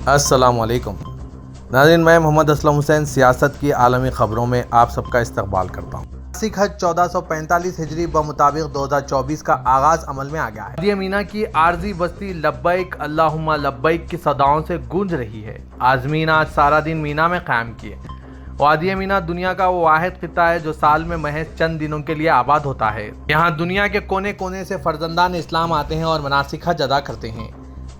السلام علیکم ناظرین، میں محمد اسلم حسین سیاست کی عالمی خبروں میں آپ سب کا استقبال کرتا ہوں۔ مناسک حج 1445 ہجری بمطابق 2024 کا آغاز عمل میں آ گیا ہے۔ وادی مینا کی عارضی بستی لبیک اللہم لبیک کی صداؤں سے گونج رہی ہے۔ عازمین آج سارا دن مینا میں قیام کیے۔ وادی مینا دنیا کا وہ واحد خطہ ہے جو سال میں محض چند دنوں کے لیے آباد ہوتا ہے۔ یہاں دنیا کے کونے کونے سے فرزندان اسلام آتے ہیں اور مناسک حج ادا کرتے ہیں۔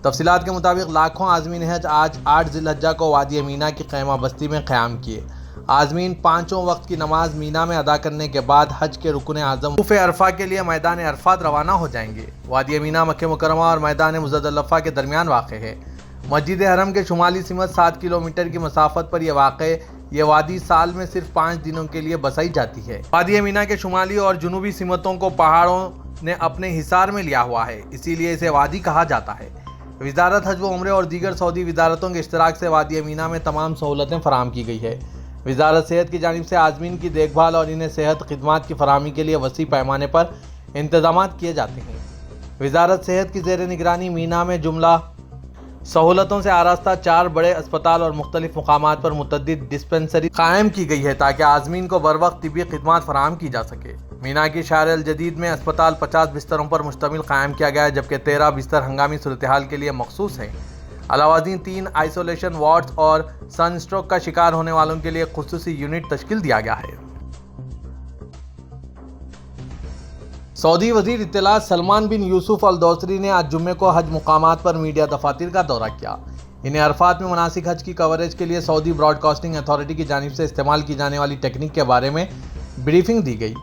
تفصیلات کے مطابق لاکھوں عازمین حج آج 8 ذی الحجہ کو وادی مینا کی خیمہ بستی میں قیام کیے۔ عازمین پانچوں وقت کی نماز مینا میں ادا کرنے کے بعد حج کے رکن اعظم وقوف عرفہ کے لیے میدان عرفات روانہ ہو جائیں گے۔ وادی مینا مکہ مکرمہ اور میدان مزدلفہ کے درمیان واقع ہے۔ مسجد حرم کے شمالی سمت 7 کلومیٹر کی مسافت پر یہ وادی سال میں صرف 5 دنوں کے لیے بسائی جاتی ہے۔ وادی مینا کے شمالی اور جنوبی سمتوں کو پہاڑوں نے اپنے حصار میں لیا ہوا ہے، اسی لیے اسے وادی کہا جاتا ہے۔ وزارت حج و عمرے اور دیگر سعودی وزارتوں کے اشتراک سے وادی مینا میں تمام سہولتیں فراہم کی گئی ہے۔ وزارت صحت کی جانب سے عازمین کی دیکھ بھال اور انہیں صحت خدمات کی فراہمی کے لیے وسیع پیمانے پر انتظامات کیے جاتے ہیں۔ وزارت صحت کی زیر نگرانی مینا میں جملہ سہولتوں سے آراستہ 4 بڑے اسپتال اور مختلف مقامات پر متعدد ڈسپنسری قائم کی گئی ہے تاکہ عازمین کو بروقت طبی خدمات فراہم کی جا سکے۔ مینا کی شارع الجدید میں اسپتال 50 بستروں پر مشتمل قائم کیا گیا ہے، جبکہ 13 بستر ہنگامی صورتحال کے لیے مخصوص ہیں۔ علاوہ ازیں 3 آئسولیشن وارڈز اور سن اسٹروک کا شکار ہونے والوں کے لیے خصوصی یونٹ تشکیل دیا گیا ہے۔ سعودی وزیر اطلاعات سلمان بن یوسف الدوسری نے آج جمعے کو حج مقامات پر میڈیا دفاتر کا دورہ کیا۔ انہیں عرفات میں مناسک حج کی کوریج کے لیے سعودی براڈ کاسٹنگ اتھارٹی کی جانب سے استعمال کی جانے والی ٹیکنیک کے بارے میں بریفنگ دی گئی۔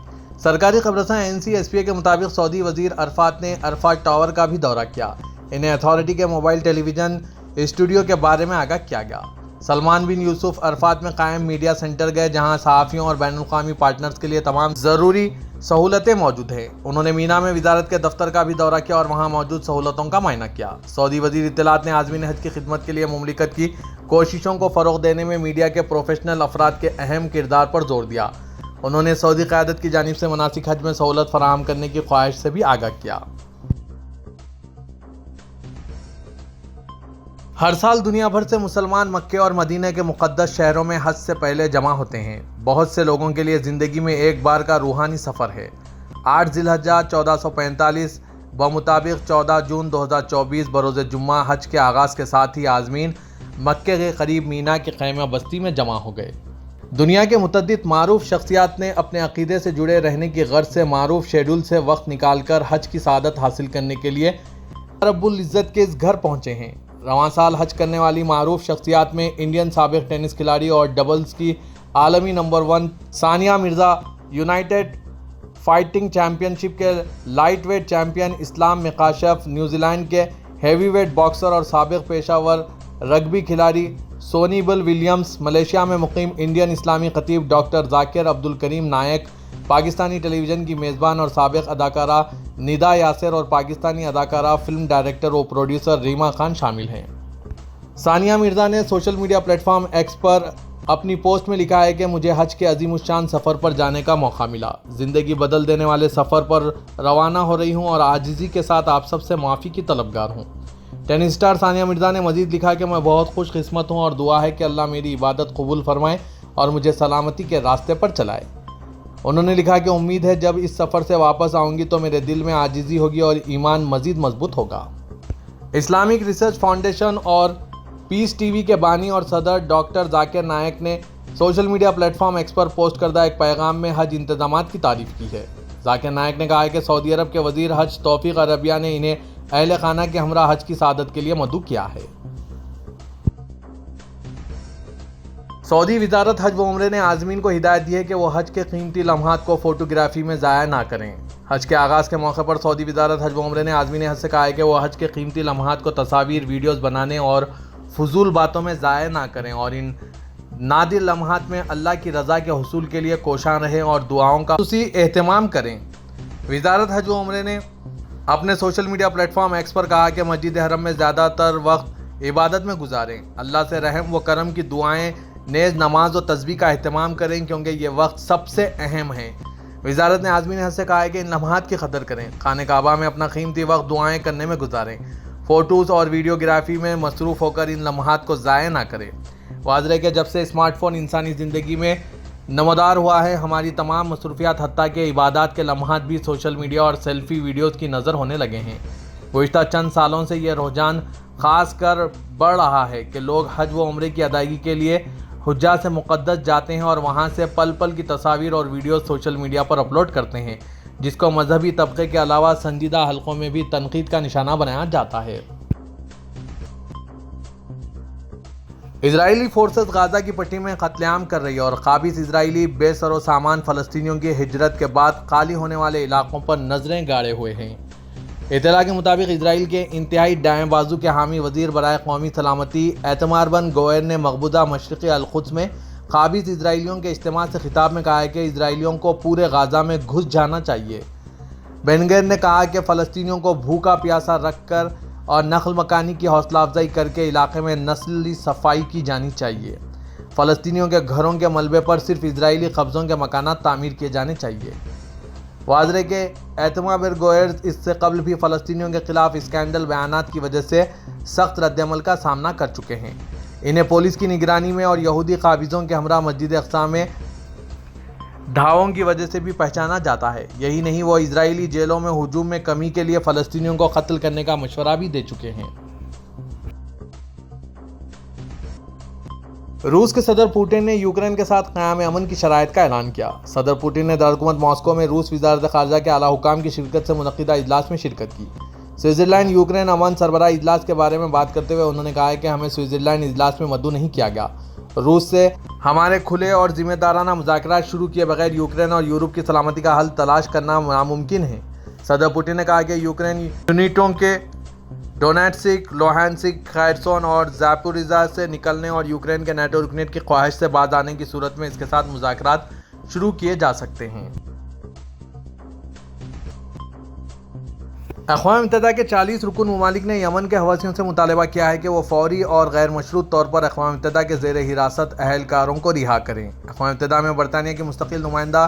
سرکاری خبررساں NCSPA کے مطابق سعودی وزیر عرفات نے عرفات ٹاور کا بھی دورہ کیا۔ انہیں اتھارٹی کے موبائل ٹیلی ویژن اسٹوڈیو کے بارے میں آگاہ کیا گیا۔ سلمان بن یوسف عرفات میں قائم میڈیا سینٹر گئے، جہاں صحافیوں اور بین الاقوامی پارٹنرز کے لیے تمام ضروری سہولتیں موجود ہیں۔ انہوں نے مینا میں وزارت کے دفتر کا بھی دورہ کیا اور وہاں موجود سہولتوں کا معائنہ کیا۔ سعودی وزیر اطلاعات نے عازمین حج کی خدمت کے لیے مملکت کی کوششوں کو فروغ دینے میں میڈیا کے پروفیشنل افراد کے اہم کردار پر زور دیا۔ انہوں نے سعودی قیادت کی جانب سے مناسک حج میں سہولت فراہم کرنے کی خواہش سے بھی آگاہ کیا۔ ہر سال دنیا بھر سے مسلمان مکہ اور مدینہ کے مقدس شہروں میں حج سے پہلے جمع ہوتے ہیں۔ بہت سے لوگوں کے لیے زندگی میں ایک بار کا روحانی سفر ہے۔ 8 ذی الحجہ 1445 بمطابق 14 جون 2024 بروز جمعہ حج کے آغاز کے ساتھ ہی عازمین مکہ کے قریب مینا کی خیمہ بستی میں جمع ہو گئے۔ دنیا کے متعدد معروف شخصیات نے اپنے عقیدے سے جڑے رہنے کی غرض سے معروف شیڈول سے وقت نکال کر حج کی سعادت حاصل کرنے کے لیے رب العزت کے اس گھر پہنچے ہیں۔ رواں سال حج کرنے والی معروف شخصیات میں انڈین سابق ٹینس کھلاڑی اور ڈبلز کی عالمی number 1 Sania Mirza, United fighting champion شپ کے لائٹ ویٹ چیمپئن اسلام مقاشف، نیوزی لینڈ کے ہیوی ویٹ باکسر اور سابق پیشہ ور رگبی کھلاڑی سونی بل ولیمز، ملیشیا میں مقیم انڈین اسلامی خطیب ڈاکٹر ذاکر عبدالکریم نائک، پاکستانی ٹیلی ویژن کی میزبان اور سابق اداکارہ ندا یاسر اور پاکستانی اداکارہ، فلم ڈائریکٹر و پروڈیوسر ریما خان شامل ہیں۔ ثانیہ مرزا نے social media platform X پر اپنی پوسٹ میں لکھا ہے کہ مجھے حج کے عظیم الشان سفر پر جانے کا موقع ملا۔ زندگی بدل دینے والے سفر پر روانہ ہو رہی ہوں اور عاجزی کے ساتھ آپ سب سے معافی کی طلبگار ہوں۔ ٹینس اسٹار ثانیہ مرزا نے مزید لکھا کہ میں بہت خوش قسمت ہوں اور دعا ہے کہ اللہ میری عبادت قبول فرمائے اور مجھے سلامتی کے راستے پر چلائے۔ انہوں نے لکھا کہ امید ہے جب اس سفر سے واپس آؤں گی تو میرے دل میں عاجزی ہوگی اور ایمان مزید مضبوط ہوگا۔ اسلامک ریسرچ فاؤنڈیشن اور پیس ٹی وی کے بانی اور صدر ڈاکٹر ذاکر نائک نے social media platform X پر پوسٹ کردہ ایک پیغام میں حج انتظامات کی تعریف کی ہے۔ ذاکر نائک نے کہا ہے کہ سعودی عرب کے وزیر حج توفیق عربیہ نے انہیں اہل خانہ کے ہمراہ حج کی سعادت کے لیے مدعو کیا ہے۔ سعودی وزارت حج و عمرے نے عازمین کو ہدایت دی ہے کہ وہ حج کے قیمتی لمحات کو فوٹوگرافی میں ضائع نہ کریں۔ حج کے آغاز کے موقع پر سعودی وزارت حج و عمرے نے عازمین حج سے کہا ہے کہ وہ حج کے قیمتی لمحات کو تصاویر، ویڈیوز بنانے اور فضول باتوں میں ضائع نہ کریں اور ان نادر لمحات میں اللہ کی رضا کے حصول کے لیے کوشاں رہیں اور دعاؤں کا خصوصی اہتمام کریں۔ وزارت حج و عمرے نے اپنے social media platform X پر کہا کہ مسجد حرم میں زیادہ تر وقت عبادت میں گزاریں، اللہ سے رحم و کرم کی دعائیں، نیز نماز و تسبیح کا اہتمام کریں کیونکہ یہ وقت سب سے اہم ہے۔ وزارت نے عازمین حج سے کہا ہے کہ ان لمحات کی قدر کریں، خانہ کعبہ میں اپنا قیمتی وقت دعائیں کرنے میں گزاریں، فوٹوز اور ویڈیوگرافی میں مصروف ہو کر ان لمحات کو ضائع نہ کریں۔ واضح ہے کہ جب سے اسمارٹ فون انسانی زندگی میں نمودار ہوا ہے، ہماری تمام مصروفیات حتیٰ کہ عبادات کے لمحات بھی سوشل میڈیا اور سیلفی ویڈیوز کی نظر ہونے لگے ہیں۔ گزشتہ چند سالوں سے یہ رجحان خاص کر بڑھ رہا ہے کہ لوگ حج و عمرے کی ادائیگی کے لیے حجہ سے مقدس جاتے ہیں اور وہاں سے پل پل کی تصاویر اور ویڈیوز سوشل میڈیا پر اپلوڈ کرتے ہیں، جس کو مذہبی طبقے کے علاوہ سنجیدہ حلقوں میں بھی تنقید کا نشانہ بنایا جاتا ہے۔ اسرائیلی فورسز غزہ کی پٹی میں قتل عام کر رہی ہے اور قابض اسرائیلی بے سر و سامان فلسطینیوں کی ہجرت کے بعد خالی ہونے والے علاقوں پر نظریں گاڑے ہوئے ہیں۔ اطلاع کے مطابق اسرائیل کے انتہائی دائیں بازو کے حامی وزیر برائے قومی سلامتی ایتمار بن گوئر نے مقبوضہ مشرقی القدس میں قابض اسرائیلیوں کے اجتماع سے خطاب میں کہا ہے کہ اسرائیلیوں کو پورے غزہ میں گھس جانا چاہیے۔ بن گوئر نے کہا کہ فلسطینیوں کو بھوکا پیاسا رکھ کر اور نقل مکانی کی حوصلہ افزائی کر کے علاقے میں نسلی صفائی کی جانی چاہیے۔ فلسطینیوں کے گھروں کے ملبے پر صرف اسرائیلی قبضوں کے مکانات تعمیر کیے جانے چاہیے۔ واضح ہے کہ ایتمار بن گوئر اس سے قبل بھی فلسطینیوں کے خلاف اسکینڈل بیانات کی وجہ سے سخت رد عمل کا سامنا کر چکے ہیں۔ انہیں پولیس کی نگرانی میں اور یہودی قابضوں کے ہمراہ مسجد اقصی میں دھاووں کی وجہ سے بھی پہچانا جاتا ہے۔ یہی نہیں، وہ اسرائیلی جیلوں میں ہجوم میں کمی کے لیے فلسطینیوں کو قتل کرنے کا مشورہ بھی دے چکے ہیں۔ روس کے صدر پوٹن نے یوکرین کے ساتھ قیام امن کی شرائط کا اعلان کیا۔ صدر پوٹن نے دارالحکومت ماسکو میں روس وزارت خارجہ کے اعلیٰ حکام کی شرکت سے منعقدہ اجلاس میں شرکت کی۔ سوئٹزرلینڈ یوکرین امن سربراہ اجلاس کے بارے میں بات کرتے ہوئے انہوں نے کہا کہ ہمیں سوئٹزرلینڈ اجلاس میں مدعو نہیں کیا گیا۔ روس سے ہمارے کھلے اور ذمہ دارانہ مذاکرات شروع کیے بغیر یوکرین اور یورپ کی سلامتی کا حل تلاش کرنا ناممکن ہے۔ صدر پوٹن نے کہا کہ یوکرین یونٹوں کے ڈونیٹسک، لوہانسک، خیرسون اور زاپوریژیا سے نکلنے اور یوکرین کے نیٹو رکنیت کی خواہش سے باز آنے کی صورت میں اس کے ساتھ مذاکرات شروع کیے جا سکتے ہیں۔ اقوام متحدہ کے 40 رکن ممالک نے یمن کے حوثیوں سے مطالبہ کیا ہے کہ وہ فوری اور غیر مشروط طور پر اقوام متحدہ کے زیر حراست اہلکاروں کو رہا کریں۔ اقوام متحدہ میں برطانیہ کی مستقل نمائندہ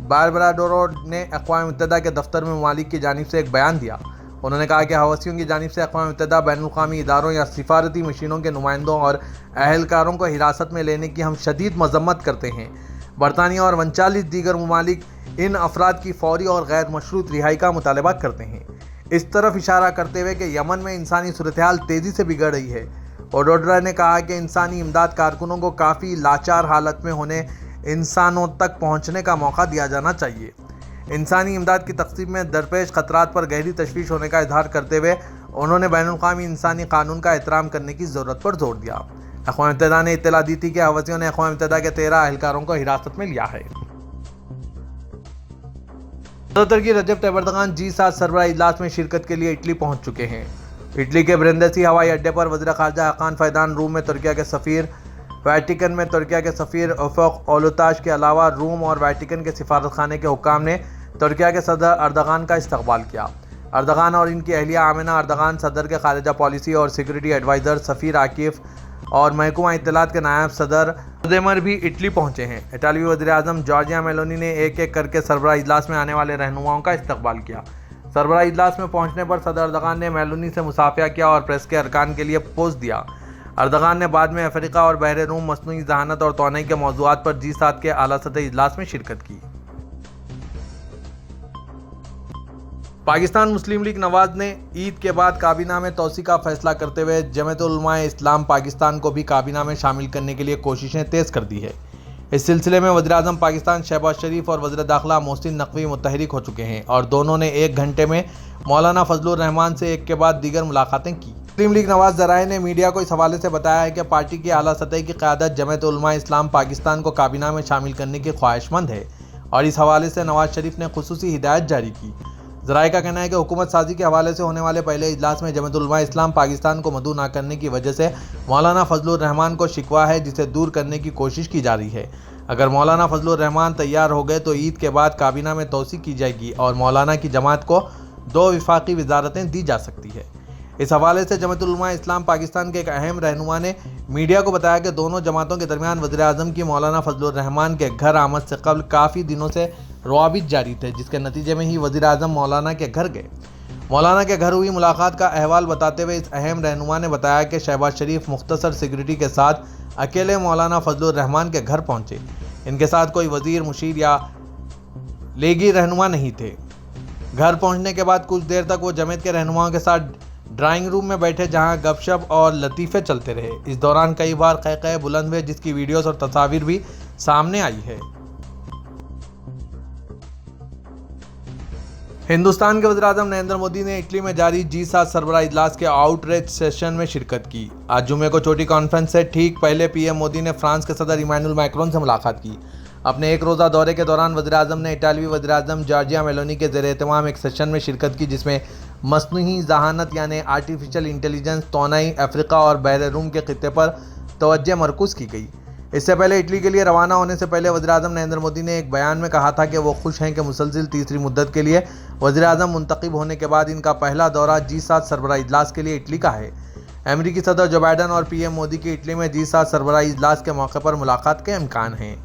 باربرا ڈورو نے اقوام متحدہ کے دفتر میں ممالک کی جانب سے ایک بیان دیا۔ انہوں نے کہا کہ حوثیوں کی جانب سے اقوام متحدہ بین الاقوامی اداروں یا سفارتی مشینوں کے نمائندوں اور اہلکاروں کو حراست میں لینے کی ہم شدید مذمت کرتے ہیں۔ برطانیہ اور 39 دیگر ممالک ان افراد کی فوری اور غیر مشروط رہائی کا مطالبہ کرتے ہیں، اس طرف اشارہ کرتے ہوئے کہ یمن میں انسانی صورتحال تیزی سے بگڑ رہی ہے۔ اوڈوڈرا نے کہا کہ انسانی امداد کارکنوں کو کافی لاچار حالت میں ہونے انسانوں تک پہنچنے کا موقع دیا جانا چاہیے۔ انسانی امداد کی تقسیم میں درپیش خطرات پر گہری تشویش ہونے کا اظہار کرتے ہوئے انہوں نے بین الاقوامی انسانی قانون کا احترام کرنے کی ضرورت پر زور دیا۔ اقوام متحدہ نے اطلاع دی تھی کہ حوثیوں نے اقوام متحدہ کے 13 اہلکاروں کو حراست میں لیا ہے۔ صدر ترکی رجب طیب ایردوان G7 سربراہ اجلاس میں شرکت کے لیے اٹلی پہنچ چکے ہیں۔ اٹلی کے برندیسی ہوائی اڈے پر وزیر خارجہ حقان فیدان، روم میں ترکیہ کے سفیر، ویٹیکن میں ترکیہ کے سفیر افق اولوتاش کے علاوہ روم اور ویٹیکن کے سفارت خانے کے حکام نے ترکیہ کے صدر اردغان کا استقبال کیا۔ اردغان اور ان کی اہلیہ آمنہ اردغان، صدر کے خارجہ پالیسی اور سیکورٹی ایڈوائزر سفیر عاکف اور محکمہ اطلاعات کے نائب صدر ولادیمیر بھی اٹلی پہنچے ہیں۔ اٹالوی وزیر اعظم جارجیا میلونی نے ایک ایک کر کے سربراہ اجلاس میں آنے والے رہنماؤں کا استقبال کیا۔ سربراہ اجلاس میں پہنچنے پر صدر اردغان نے میلونی سے مصافحہ کیا اور پریس کے ارکان کے لیے پوز دیا۔ اردغان نے بعد میں افریقہ اور بحر روم، مصنوعی ذہانت اور توانائی کے موضوعات پر G7 کے اعلیٰ سطحی اجلاس میں شرکت کی۔ پاکستان مسلم لیگ نواز نے عید کے بعد کابینہ میں توسیع کا فیصلہ کرتے ہوئے جمعیت علماء اسلام پاکستان کو بھی کابینہ میں شامل کرنے کے لیے کوششیں تیز کر دی ہے۔ اس سلسلے میں وزیر اعظم پاکستان شہباز شریف اور وزیر داخلہ محسن نقوی متحرک ہو چکے ہیں اور دونوں نے 1 گھنٹے میں مولانا فضل الرحمان سے ایک کے بعد دیگر ملاقاتیں کی۔ مسلم لیگ نواز ذرائع نے میڈیا کو اس حوالے سے بتایا ہے کہ پارٹی کی اعلیٰ سطح کی قیادت جمعیت علماء اسلام پاکستان کو کابینہ میں شامل کرنے کی خواہش مند ہے اور اس حوالے سے نواز شریف نے خصوصی ہدایت جاری کی۔ ذرائع کا کہنا ہے کہ حکومت سازی کے حوالے سے ہونے والے پہلے اجلاس میں جمعیت علماء اسلام پاکستان کو مدعو نہ کرنے کی وجہ سے مولانا فضل الرحمان کو شکوہ ہے، جسے دور کرنے کی کوشش کی جا رہی ہے۔ اگر مولانا فضل الرحمان تیار ہو گئے تو عید کے بعد کابینہ میں توسیع کی جائے گی اور مولانا کی جماعت کو 2 وفاقی وزارتیں دی جا سکتی ہے۔ اس حوالے سے جمعیت علماء اسلام پاکستان کے ایک اہم رہنما نے میڈیا کو بتایا کہ دونوں جماعتوں کے درمیان وزیر اعظم کی مولانا فضل الرحمان کے گھر آمد سے قبل کافی دنوں سے روابط جاری تھے، جس کے نتیجے میں ہی وزیر اعظم مولانا کے گھر گئے۔ مولانا کے گھر ہوئی ملاقات کا احوال بتاتے ہوئے اس اہم رہنما نے بتایا کہ شہباز شریف مختصر سیکورٹی کے ساتھ اکیلے مولانا فضل الرحمان کے گھر پہنچے۔ ان کے ساتھ کوئی وزیر، مشیر یا لیگی رہنما نہیں تھے۔ گھر پہنچنے کے بعد کچھ دیر تک وہ جمعیت کے رہنماؤں کے ساتھ ڈرائنگ روم میں بیٹھے، جہاں گپ شپ اور لطیفے چلتے رہے۔ اس دوران کئی بار قہقہے بلند ہوئے، جس کی ویڈیوز اور تصاویر بھی سامنے آئی ہے۔ ہندوستان کے وزیر اعظم نریندر مودی نے اٹلی میں جاری G7 سربراہ اجلاس کے آؤٹ ریچ سیشن میں شرکت کی۔ آج جمعے کو چھوٹی کانفرنس سے ٹھیک پہلے پی ایم مودی نے فرانس کے صدر ایمانوئل میکرون سے ملاقات کی۔ اپنے ایک روزہ دورے کے دوران وزیر اعظم نے اٹالوی وزیر اعظم جارجیا میلونی کے زیر اہتمام ایک سیشن میں شرکت کی، جس میں مصنوعی ذہانت یعنی آرٹیفیشل انٹیلیجنس، توانائی، افریقہ اور بحر روم کے خطے پر توجہ مرکوز کی گئی۔ اس سے پہلے اٹلی کے لیے روانہ ہونے سے پہلے وزیر اعظم نریندر مودی نے ایک بیان میں کہا تھا کہ وہ خوش ہیں کہ مسلسل تیسری مدت کے لیے وزیر اعظم منتخب ہونے کے بعد ان کا پہلا دورہ G7 سربراہ اجلاس کے لیے اٹلی کا ہے۔ امریکی صدر جو بائیڈن اور پی ایم مودی کی اٹلی میں G7 سربراہ اجلاس کے موقع پر ملاقات کے امکان ہیں۔